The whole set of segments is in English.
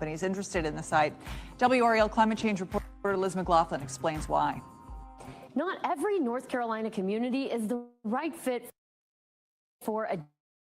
companies interested in the site. WRAL climate change reporter Liz McLaughlin explains why. Not every North Carolina community is the right fit for a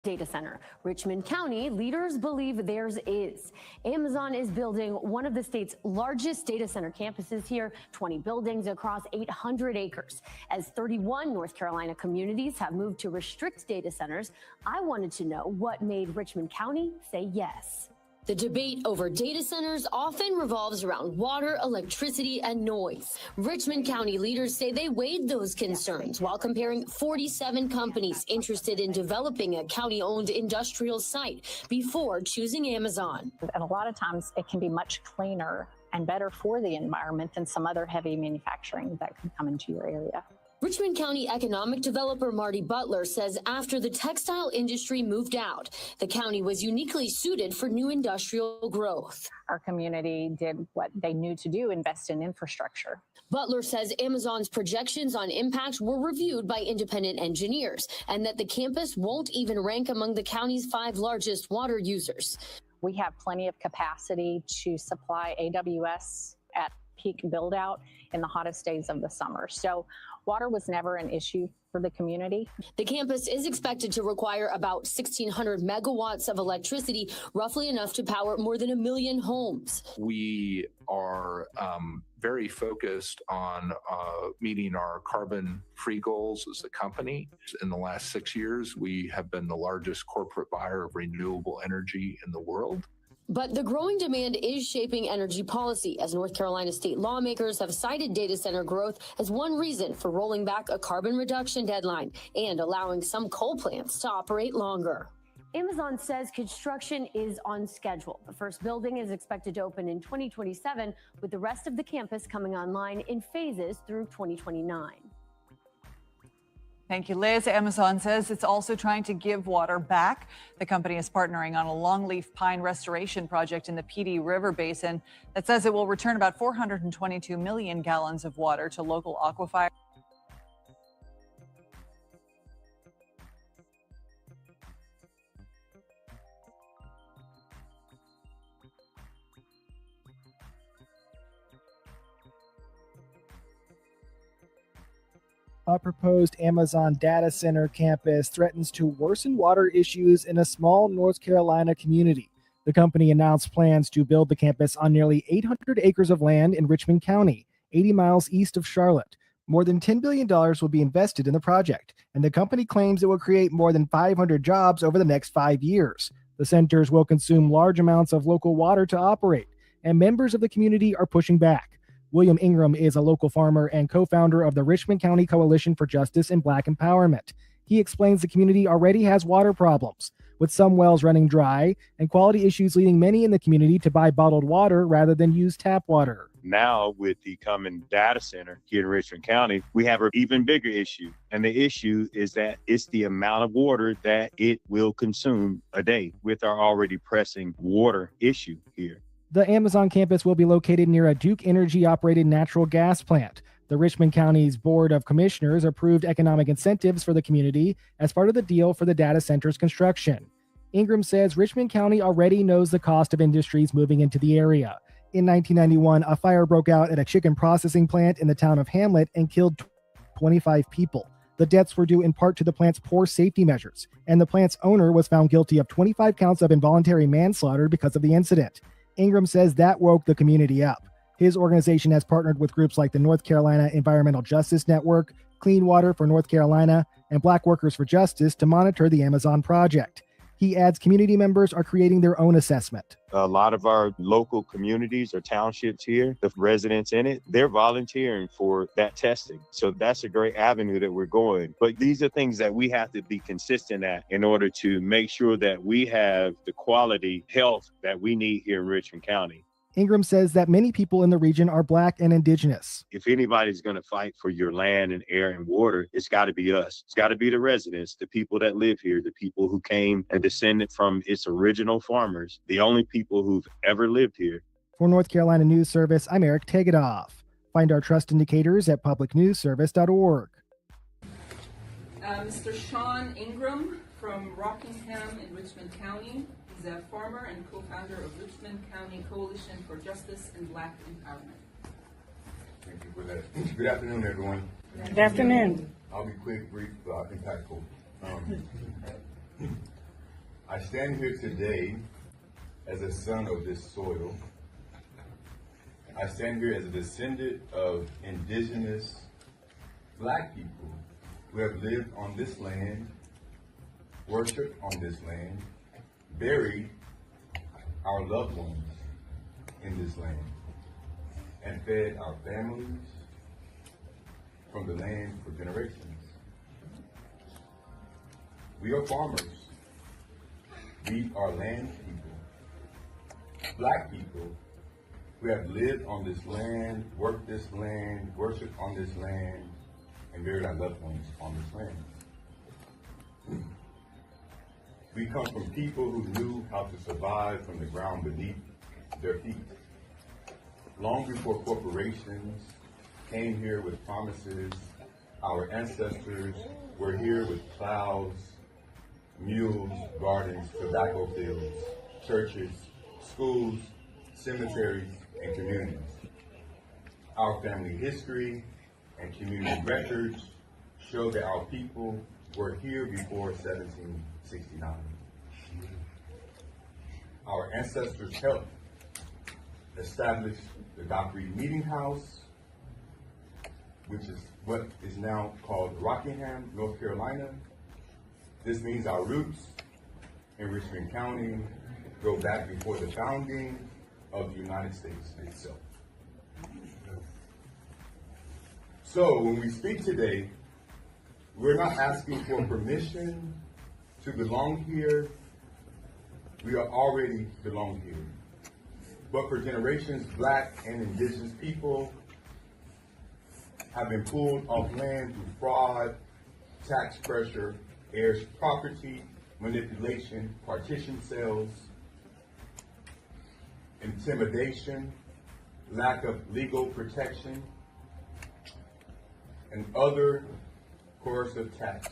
data center. Richmond County leaders believe theirs is. Amazon is building one of the state's largest data center campuses here, 20 buildings across 800 acres. As 31 North Carolina communities have moved to restrict data centers, I wanted to know what made Richmond County say yes. The debate over data centers often revolves around water, electricity, and noise. Richmond County leaders say they weighed those concerns while comparing 47 companies interested in developing a county-owned industrial site before choosing Amazon. And a lot of times it can be much cleaner and better for the environment than some other heavy manufacturing that could come into your area. Richmond County economic developer Marty Butler says after the textile industry moved out, the county was uniquely suited for new industrial growth. Our community did what they knew to do, invest in infrastructure. Butler says Amazon's projections on impact were reviewed by independent engineers and that the campus won't even rank among the county's 5 largest water users. We have plenty of capacity to supply AWS at peak build out in the hottest days of the summer. So water was never an issue for the community. The campus is expected to require about 1,600 megawatts of electricity, roughly enough to power more than 1 million homes. We are very focused on meeting our carbon-free goals as a company. In the last 6 years, we have been the largest corporate buyer of renewable energy in the world. But the growing demand is shaping energy policy, as North Carolina state lawmakers have cited data center growth as one reason for rolling back a carbon reduction deadline and allowing some coal plants to operate longer. Amazon says construction is on schedule. The first building is expected to open in 2027, with the rest of the campus coming online in phases through 2029. Thank you, Liz. Amazon says it's also trying to give water back. The company is partnering on a longleaf pine restoration project in the PD River Basin that says it will return about 422 million gallons of water to local aquifers. A proposed Amazon data center campus threatens to worsen water issues in a small North Carolina community. The company announced plans to build the campus on nearly 800 acres of land in Richmond County, 80 miles east of Charlotte. More than $10 billion will be invested in the project, and the company claims it will create more than 500 jobs over the next 5 years. The centers will consume large amounts of local water to operate, and members of the community are pushing back. William Ingram is a local farmer and co-founder of the Richmond County Coalition for Justice and Black Empowerment. He explains the community already has water problems, with some wells running dry and quality issues leading many in the community to buy bottled water rather than use tap water. Now, with the coming data center here in Richmond County, we have an even bigger issue. And the issue is that it's the amount of water that it will consume a day with our already pressing water issue here. The Amazon campus will be located near a Duke Energy-operated natural gas plant. The Richmond County's Board of Commissioners approved economic incentives for the community as part of the deal for the data center's construction. Ingram says Richmond County already knows the cost of industries moving into the area. In 1991, a fire broke out at a chicken processing plant in the town of Hamlet and killed 25 people. The deaths were due in part to the plant's poor safety measures, and the plant's owner was found guilty of 25 counts of involuntary manslaughter because of the incident. Ingram says that woke the community up. His organization has partnered with groups like the North Carolina Environmental Justice Network, Clean Water for North Carolina, and Black Workers for Justice to monitor the Amazon project. He adds community members are creating their own assessment. A lot of our local communities or townships here, the residents in it, they're volunteering for that testing. So that's a great avenue that we're going. But these are things that we have to be consistent at in order to make sure that we have the quality health that we need here in Richmond County. Ingram says that many people in the region are Black and Indigenous. If anybody's going to fight for your land and air and water, it's got to be us. It's got to be the residents, the people that live here, the people who came and descended from its original farmers, the only people who've ever lived here. For North Carolina News Service, I'm Eric Tegedoff. Find our trust indicators at publicnewsservice.org. Mr. Sean Ingram from Rockingham in Richmond County is Zev Farmer and co-founder of Richmond County Coalition for Justice and Black Empowerment. Thank you for that. Good afternoon, everyone. Good afternoon. I'll be quick, brief, impactful. I stand here today as a son of this soil. I stand here as a descendant of indigenous Black people who have lived on this land, worshiped on this land, buried our loved ones in this land, and fed our families from the land for generations. We are farmers. We are land people, Black people who have lived on this land, worked this land, worshiped on this land, and buried our loved ones on this land. We come from people who knew how to survive from the ground beneath their feet. Long before corporations came here with promises, our ancestors were here with plows, mules, gardens, tobacco fields, churches, schools, cemeteries, and communities. Our family history and community records show that our people were here before 1769. Our ancestors helped establish the Dock Reed Meeting House, which is what is now called Rockingham, North Carolina. This means our roots in Richmond County go back before the founding of the United States itself. So when we speak today, we're not asking for permission to belong here. We are already belong here. But for generations, Black and indigenous people have been pulled off land through fraud, tax pressure, heirs property, manipulation, partition sales, intimidation, lack of legal protection, and other coercive tax.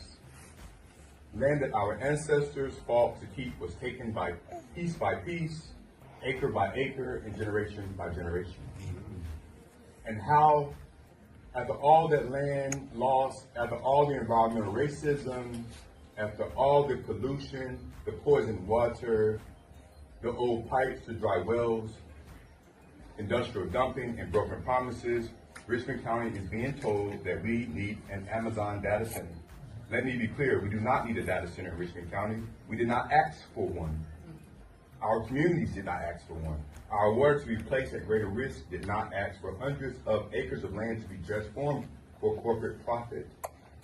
Land that our ancestors fought to keep was taken by piece, acre by acre, and generation by generation. And how, after all that land lost, after all the environmental racism, after all the pollution, the poisoned water, the old pipes, the dry wells, industrial dumping, and broken promises, Richmond County is being told that we need an Amazon data center. Let me be clear, we do not need a data center in Richmond County. We did not ask for one. Our communities did not ask for one. Our water to be placed at greater risk did not ask for hundreds of acres of land to be transformed for corporate profit.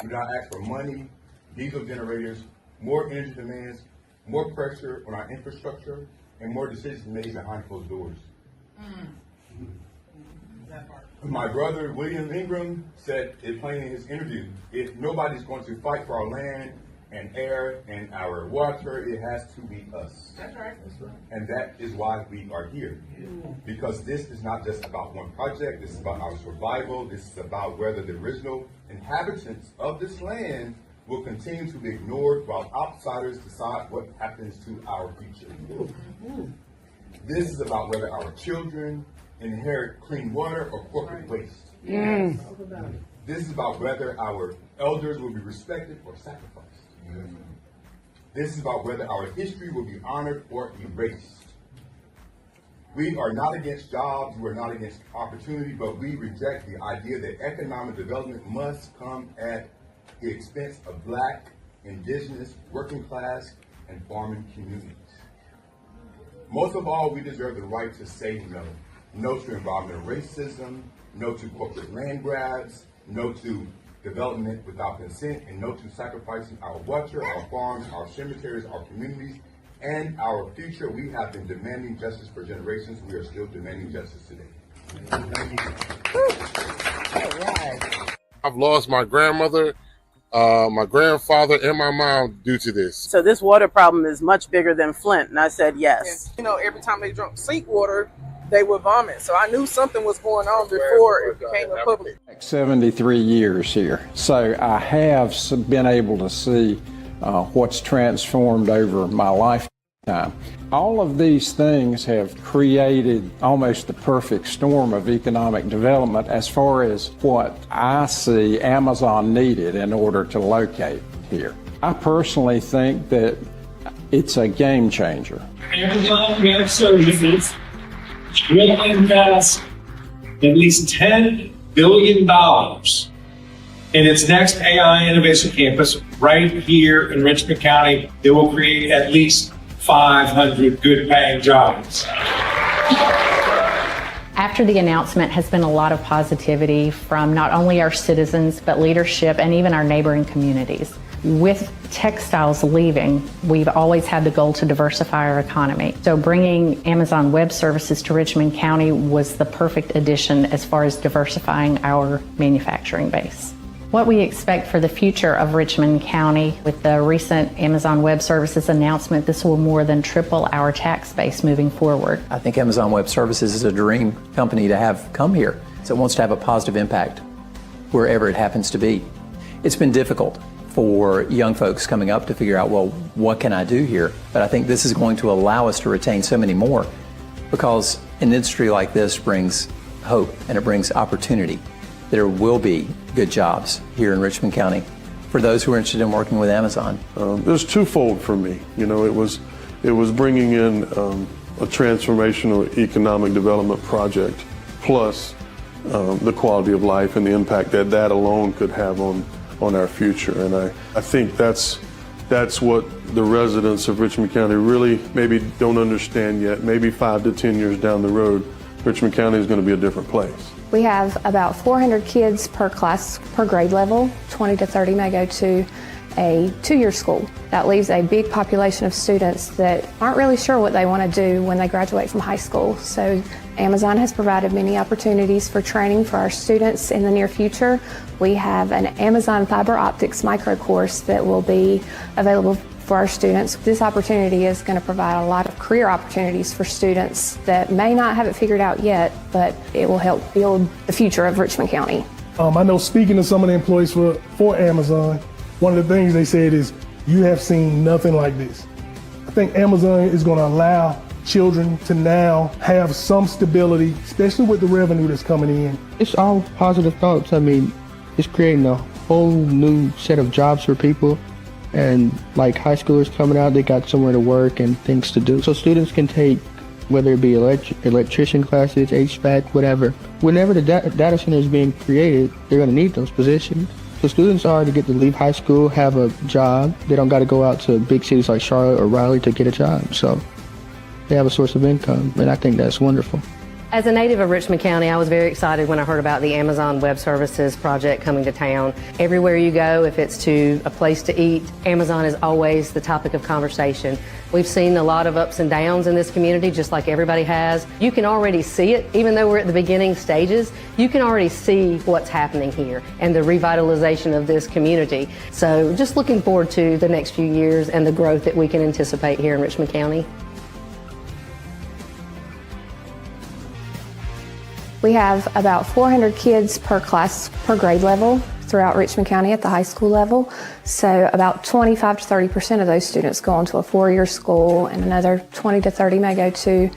We did not ask for money, diesel generators, more energy demands, more pressure on our infrastructure, and more decisions made behind closed doors. My brother, William Ingram, said it plain in his interview, if nobody's going to fight for our land and air and our water, it has to be us. That's right. And that is why we are here. Because this is not just about one project, this is about our survival, this is about whether the original inhabitants of this land will continue to be ignored while outsiders decide what happens to our future. This is about whether our children inherit clean water or corporate waste. This is about whether our elders will be respected or sacrificed. This is about whether our history will be honored or erased. We are not against jobs, we are not against opportunity, but we reject the idea that economic development must come at the expense of Black, indigenous, working class, and farming communities. Most of all, we deserve the right to say no. No to environmental racism, no to corporate land grabs, no to development without consent, and no to sacrificing our water, our farms, our cemeteries, our communities, and our future. We have been demanding justice for generations. We are still demanding justice today. Thank you. All right. I've lost my grandmother, my grandfather, and my mom due to this. So this water problem is much bigger than Flint, and I said yes. You know, every time they drank seawater, they would vomit. So I knew something was going on before it became a public. 73 years here. So I have been able to see what's transformed over my life. time. All of these things have created almost the perfect storm of economic development as far as what I see Amazon needed in order to locate here. I personally think that it's a game changer. Amazon Web Services will invest at least $10 billion in its next AI Innovation Campus right here in Richmond County. It will create at least 500 good-paying jobs. After the announcement has been a lot of positivity from not only our citizens, but leadership and even our neighboring communities. With textiles leaving, we've always had the goal to diversify our economy. So bringing Amazon Web Services to Richmond County was the perfect addition as far as diversifying our manufacturing base. What we expect for the future of Richmond County with the recent Amazon Web Services announcement, this will more than triple our tax base moving forward. I think Amazon Web Services is a dream company to have come here. So it wants to have a positive impact wherever it happens to be. It's been difficult for young folks coming up to figure out, well, what can I do here? But I think this is going to allow us to retain so many more, because an industry like this brings hope and it brings opportunity. There will be good jobs here in Richmond County for those who are interested in working with Amazon. It was twofold for me. You know, it was bringing in a transformational economic development project, plus the quality of life and the impact that that alone could have on our future. And I think that's what the residents of Richmond County really maybe don't understand yet. Maybe 5 to 10 years down the road, Richmond County is going to be a different place. We have about 400 kids per class, per grade level. 20 to 30 may go to a 2-year school. That leaves a big population of students that aren't really sure what they want to do when they graduate from high school. So Amazon has provided many opportunities for training for our students in the near future. We have an Amazon fiber optics micro course that will be available for our students. This opportunity is going to provide a lot of career opportunities for students that may not have it figured out yet, but it will help build the future of Richmond County. I know, speaking to some of the employees for Amazon, one of the things they said is, you have seen nothing like this. I think Amazon is going to allow children to now have some stability, especially with the revenue that's coming in. It's all positive thoughts. I mean, it's creating a whole new set of jobs for people. And like high schoolers coming out, they got somewhere to work and things to do. So students can take, whether it be electrician classes, HVAC, whatever. Whenever the data center is being created, they're going to need those positions. So students already get to leave high school, have a job. They don't got to go out to big cities like Charlotte or Raleigh to get a job. So they have a source of income, and I think that's wonderful. As a native of Richmond County, I was very excited when I heard about the Amazon Web Services project coming to town. Everywhere you go, if it's to a place to eat, Amazon is always the topic of conversation. We've seen a lot of ups and downs in this community, just like everybody has. You can already see it, even though we're at the beginning stages, you can already see what's happening here and the revitalization of this community. So just looking forward to the next few years and the growth that we can anticipate here in Richmond County. We have about 400 kids per class, per grade level throughout Richmond County at the high school level. So about 25 to 30% of those students go on to a 4-year school, and another 20 to 30 may go to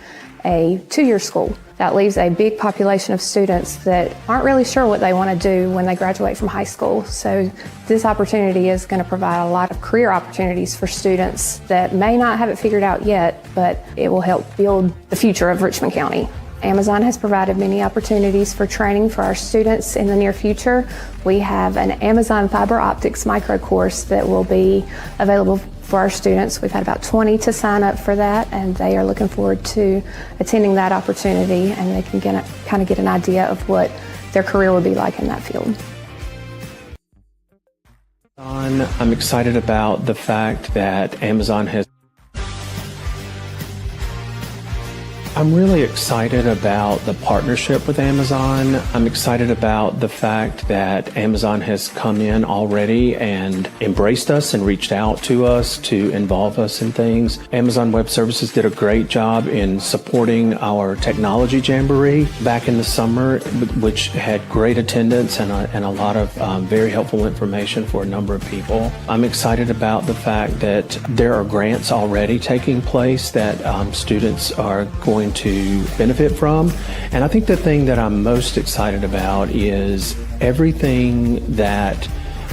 a 2-year school. That leaves a big population of students that aren't really sure what they want to do when they graduate from high school. So this opportunity is going to provide a lot of career opportunities for students that may not have it figured out yet, but it will help build the future of Richmond County. Amazon has provided many opportunities for training for our students in the near future. We have an Amazon fiber optics micro course that will be available for our students. We've had about 20 to sign up for that, and they are looking forward to attending that opportunity, and they can kind of get an idea of what their career will be like in that field. I'm excited about the fact that Amazon has I'm really excited about the partnership with Amazon. I'm excited about the fact that Amazon has come in already and embraced us and reached out to us to involve us in things. Amazon Web Services did a great job in supporting our technology jamboree back in the summer, which had great attendance and a lot of very helpful information for a number of people. I'm excited about the fact that there are grants already taking place that students are going to benefit from. And I think the thing that I'm most excited about is everything that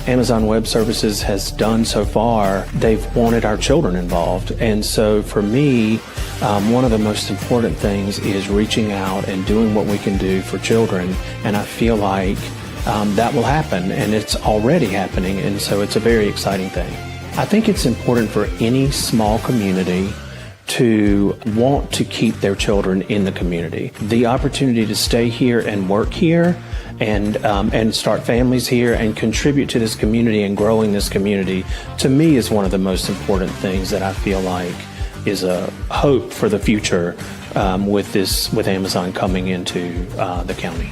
Amazon Web Services has done so far. They've wanted our children involved. And so for me, one of the most important things is reaching out and doing what we can do for children. And I feel like that will happen, and it's already happening. And so it's a very exciting thing. I think it's important for any small community to want to keep their children in the community. The opportunity to stay here and work here and start families here and contribute to this community and growing this community, to me, is one of the most important things that I feel like is a hope for the future with Amazon coming into the county.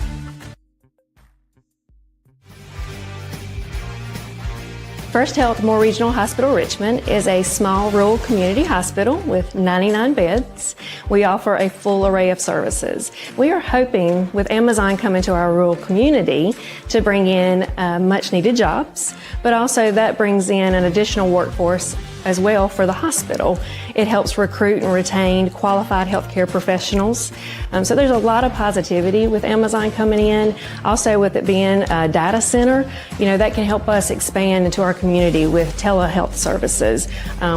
First Health Moore Regional Hospital Richmond is a small rural community hospital with 99 beds. We offer a full array of services. We are hoping with Amazon coming to our rural community to bring in much needed jobs, but also that brings in an additional workforce as well for the hospital. It helps recruit and retain qualified healthcare professionals. So there's a lot of positivity with Amazon coming in. Also with it being a data center, that can help us expand into our community with telehealth services,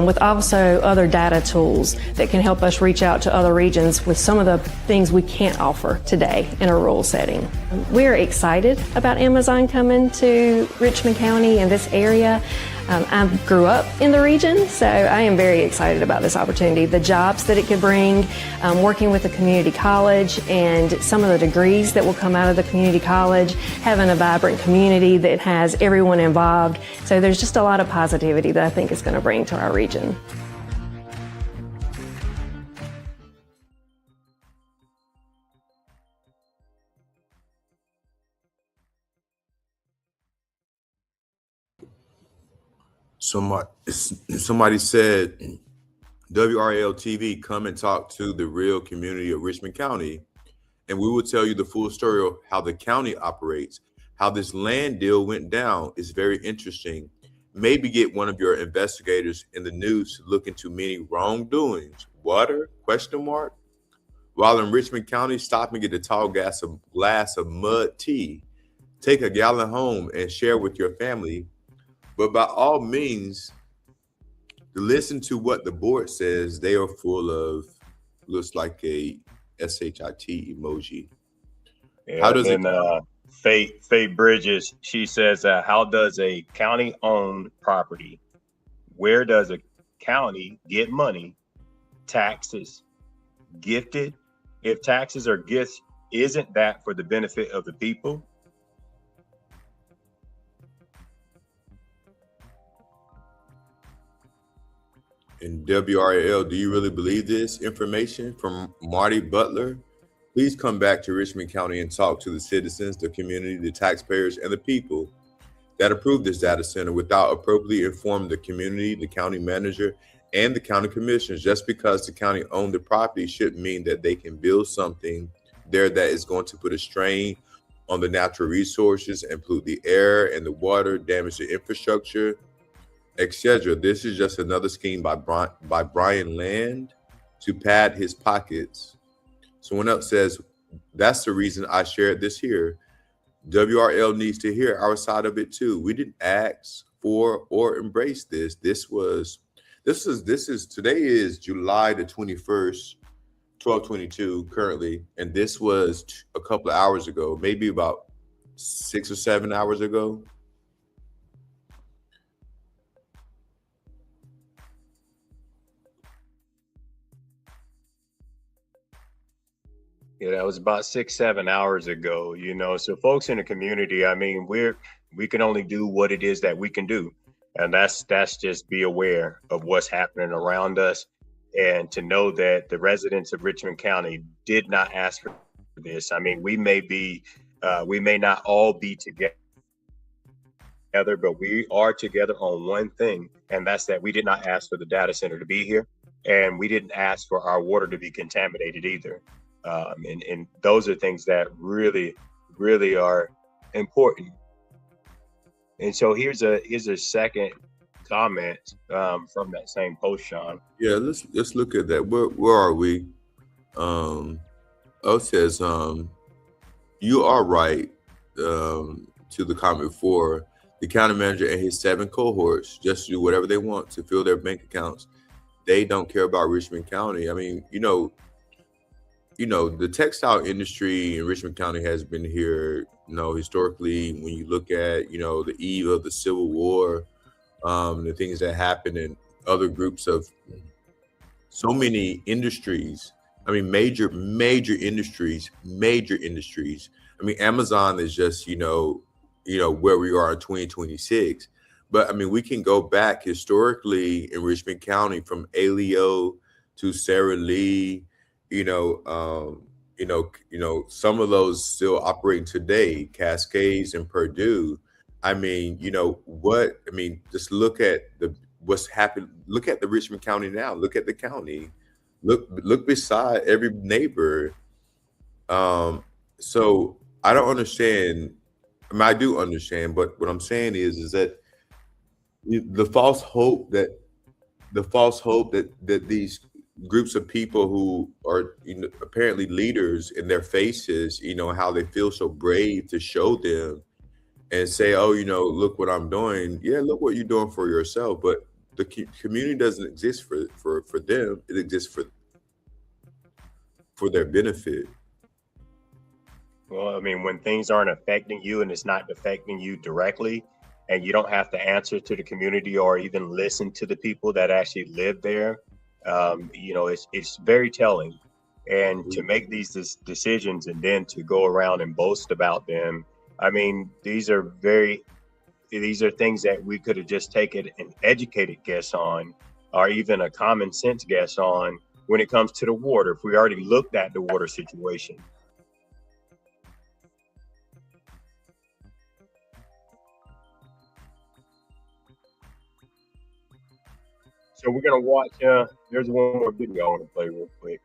with also other data tools that can help us reach out to other regions with some of the things we can't offer today in a rural setting. We're excited about Amazon coming to Richmond County and this area. I grew up in the region, so I am very excited about this opportunity. The jobs that it could bring, working with the community college and some of the degrees that will come out of the community college, having a vibrant community that has everyone involved. So there's just a lot of positivity that I think is going to bring to our region. Somebody said, WRL TV, come and talk to the real community of Richmond County, and we will tell you the full story of how the county operates, how this land deal went down. Is very interesting. Maybe get one of your investigators in the news to look into many wrongdoings. Water? ? While in Richmond County, stop and get a tall glass of mud tea. Take a gallon home and share with your family. But by all means, listen to what the board says. They are full of, looks like a SHIT emoji. Yeah, how does Faye Bridges, she says, how does a county-owned property, where does a county get money, taxes, gifted? If taxes are gifts, isn't that for the benefit of the people? In WRL, do you really believe this information? From Marty Butler. Please come back to Richmond County and talk to the citizens, the community, the taxpayers, and the people that approved this data center without appropriately informing the community, the county manager, and the county commissioners. Just because the county owned the property shouldn't mean that they can build something there that is going to put a strain on the natural resources and pollute the air and the water, damage the infrastructure, etc. This is just another scheme by Brian Land to pad his pockets. Someone else says, that's the reason I shared this here. WRL needs to hear our side of it too. We didn't ask for or embrace this. Today is July the 21st, 12:22 currently. And this was a couple of hours ago, maybe about 6 or 7 hours ago. Yeah, that was about 6-7 hours ago, so folks in the community, I mean, we can only do what it is that we can do. And that's just be aware of what's happening around us. And to know that the residents of Richmond County did not ask for this. I mean, we may not all be together, but we are together on one thing, and that's that we did not ask for the data center to be here, and we didn't ask for our water to be contaminated either. And those are things that really, really are important. And so here's a second comment from that same post, Sean. Yeah, let's look at that. Where are we? O says, you are right. To the comment before, the county manager and his 7 cohorts just do whatever they want to fill their bank accounts. They don't care about Richmond County. I mean, you know, the textile industry in Richmond County has been here, historically. When you look at, the eve of the Civil War, the things that happened in other groups of so many industries. I mean, major industries. I mean, Amazon is just, where we are in 2026. But I mean, we can go back historically in Richmond County from Aleo to Sara Lee, some of those still operating today, Cascades and Purdue. I mean, just look at what's happened. Look at the Richmond County now. Look at the county. Look beside every neighbor. So I don't understand. I mean, I do understand, but what I'm saying is that the false hope that these groups of people who are apparently leaders in their faces, how they feel so brave to show them and say, oh, look what I'm doing. Yeah, look what you're doing for yourself. But the community doesn't exist for them. It exists for their benefit. Well, I mean, when things aren't affecting you and it's not affecting you directly, and you don't have to answer to the community or even listen to the people that actually live there, it's very telling. And to make these decisions and then to go around and boast about them, I mean, these are things that we could have just taken an educated guess on, or even a common sense guess on when it comes to the water, if we already looked at the water situation. So we're going to watch, there's one more video I want to play real quick.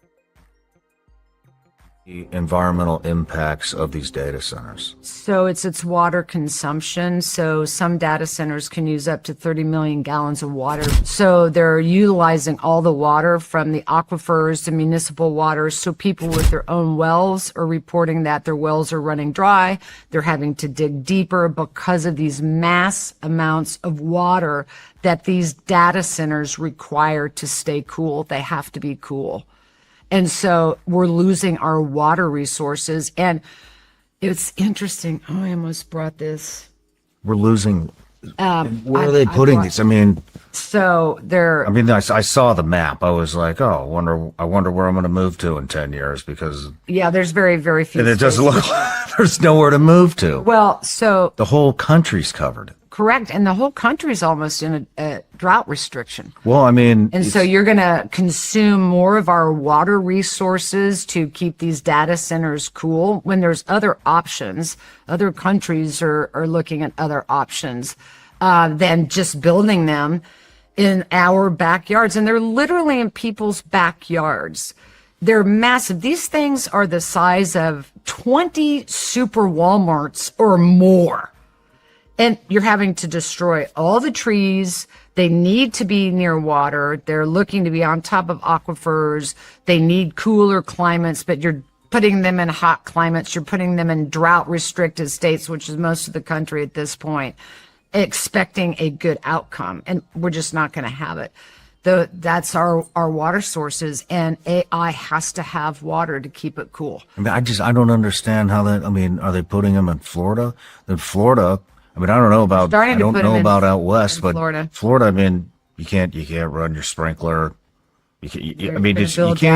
The environmental impacts of these data centers. So it's water consumption. So some data centers can use up to 30 million gallons of water. So they're utilizing all the water from the aquifers, the municipal water. So people with their own wells are reporting that their wells are running dry. They're having to dig deeper because of these mass amounts of water that these data centers require to stay cool. They have to be cool. And so we're losing our water resources. And it's interesting. Oh, I almost brought this. We're losing. Where are they putting these? I mean, so they're. I mean, I saw the map. I was like, oh, I wonder where I'm going to move to in 10 years because. Yeah, there's very, very few. And it doesn't look like there's nowhere to move to. Well, so. The whole country's covered. Correct. And the whole country's almost in a drought restriction. Well, I mean. And so you're going to consume more of our water resources to keep these data centers cool when there's other options. Other countries are looking at other options than just building them in our backyards. And they're literally in people's backyards. They're massive. These things are the size of 20 super Walmarts or more. And you're having to destroy all the trees. They need to be near water. They're looking to be on top of aquifers. They need cooler climates, but you're putting them in hot climates. You're putting them in drought restricted states, which is most of the country at this point, expecting a good outcome. And we're just not going to have it. That's our water sources, and AI has to have water to keep it cool. I mean, I don't understand how that, I mean, are they putting them in Florida? In Florida, I mean, I don't know about out west, but Florida, I mean, you can't run your sprinkler. You can't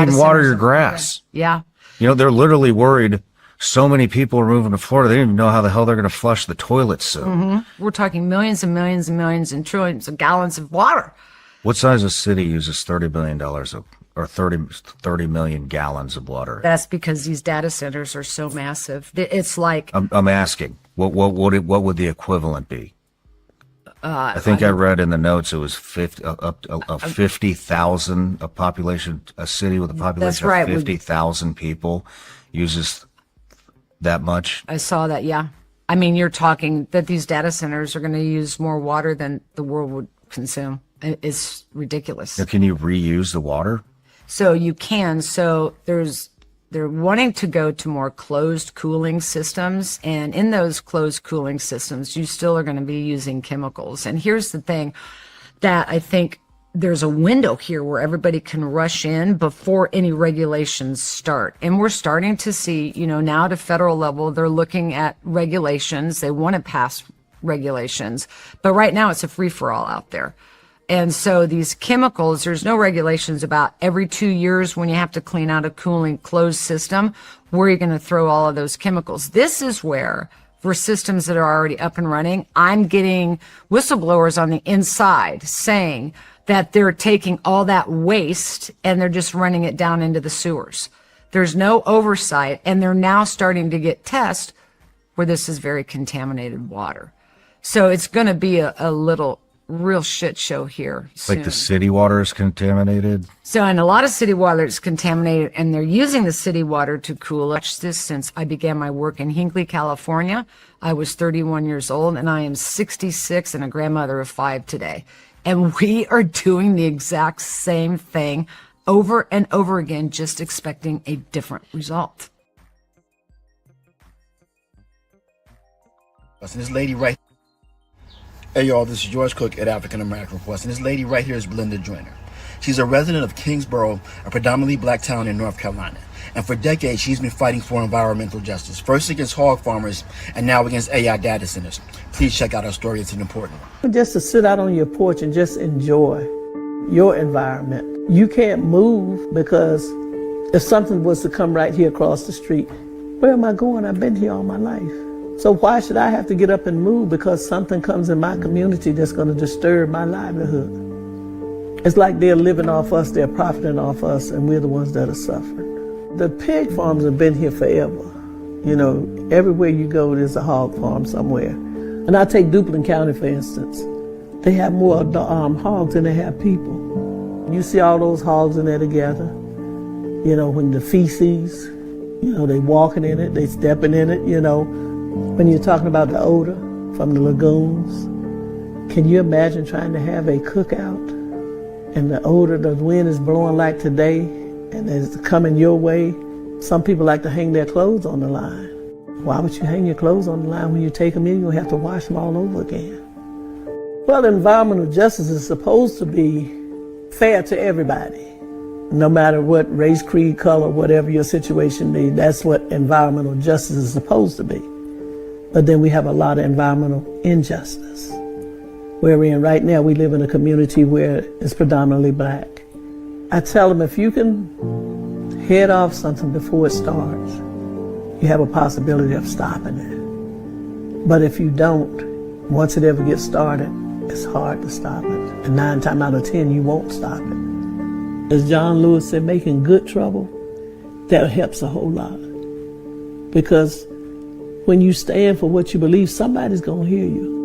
even water your grass. Yeah. They're literally worried. So many people are moving to Florida. They don't even know how the hell they're going to flush the toilets soon. Mm-hmm. We're talking millions and millions and millions and trillions of gallons of water. What size of city uses $30 billion of or 30 million gallons of water. That's because these data centers are so massive. It's like I'm asking, what would the equivalent be? I think I read in the notes it was 50,000 a population, a city with a population of 50,000 people uses that much. I saw that, yeah. I mean, you're talking that these data centers are going to use more water than the world would consume. It's ridiculous. Now, can you reuse the water? So you can. So they're wanting to go to more closed cooling systems. And in those closed cooling systems, you still are going to be using chemicals. And here's the thing that I think there's a window here where everybody can rush in before any regulations start. And we're starting to see, now at a federal level, they're looking at regulations. They want to pass regulations. But right now it's a free-for-all out there. And so these chemicals, there's no regulations about every 2 years when you have to clean out a cooling closed system, where you're going to throw all of those chemicals. This is where, for systems that are already up and running, I'm getting whistleblowers on the inside saying that they're taking all that waste and they're just running it down into the sewers. There's no oversight, and they're now starting to get tests where this is very contaminated water. So it's going to be a little real shit show here soon. Like the city water is contaminated? So, and a lot of city water is contaminated, and they're using the city water to cool. Watch this since I began my work in Hinckley, California. I was 31 years old, and I am 66 and a grandmother of 5 today. And we are doing the exact same thing over and over again, just expecting a different result. This lady right. Hey y'all, this is George Cook at African American Reports, and this lady right here is Belinda Joyner. She's a resident of Kingsborough, a predominantly black town in North Carolina. And for decades, she's been fighting for environmental justice, first against hog farmers and now against AI data centers. Please check out our story, it's an important one. Just to sit out on your porch and just enjoy your environment. You can't move because if something was to come right here across the street, where am I going? I've been here all my life. So why should I have to get up and move because something comes in my community that's going to disturb my livelihood? It's like they're living off us, they're profiting off us, and we're the ones that are suffering. The pig farms have been here forever. Everywhere you go, there's a hog farm somewhere. And I take Duplin County, for instance. They have more hogs than they have people. You see all those hogs in there together. When the feces, they walking in it, they stepping in it, When you're talking about the odor from the lagoons, can you imagine trying to have a cookout and the odor, the wind is blowing like today and it's coming your way? Some people like to hang their clothes on the line. Why would you hang your clothes on the line when you take them in? You'll have to wash them all over again. Well, environmental justice is supposed to be fair to everybody. No matter what race, creed, color, whatever your situation be, that's what environmental justice is supposed to be. But then we have a lot of environmental injustice. Where we're in right now, we live in a community where it's predominantly black. I tell them if you can head off something before it starts, you have a possibility of stopping it. But if you don't, once it ever gets started, it's hard to stop it. And 9 times out of 10, you won't stop it. As John Lewis said, making good trouble, that helps a whole lot. Because when you stand for what you believe, somebody's going to hear you.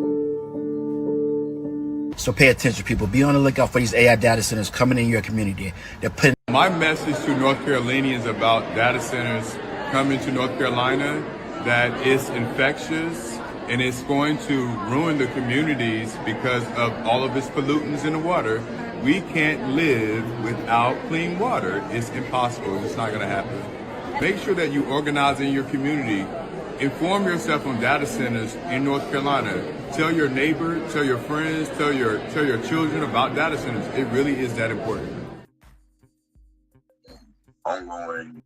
So pay attention, people. Be on the lookout for these AI data centers coming in your community. They're putting. My message to North Carolinians about data centers coming to North Carolina, that it's infectious and it's going to ruin the communities because of all of its pollutants in the water. We can't live without clean water. It's impossible. It's not going to happen. Make sure that you organize in your community. Inform yourself on data centers in North Carolina. Tell your neighbor, tell your friends, tell your children about data centers. It really is that important. Ongoing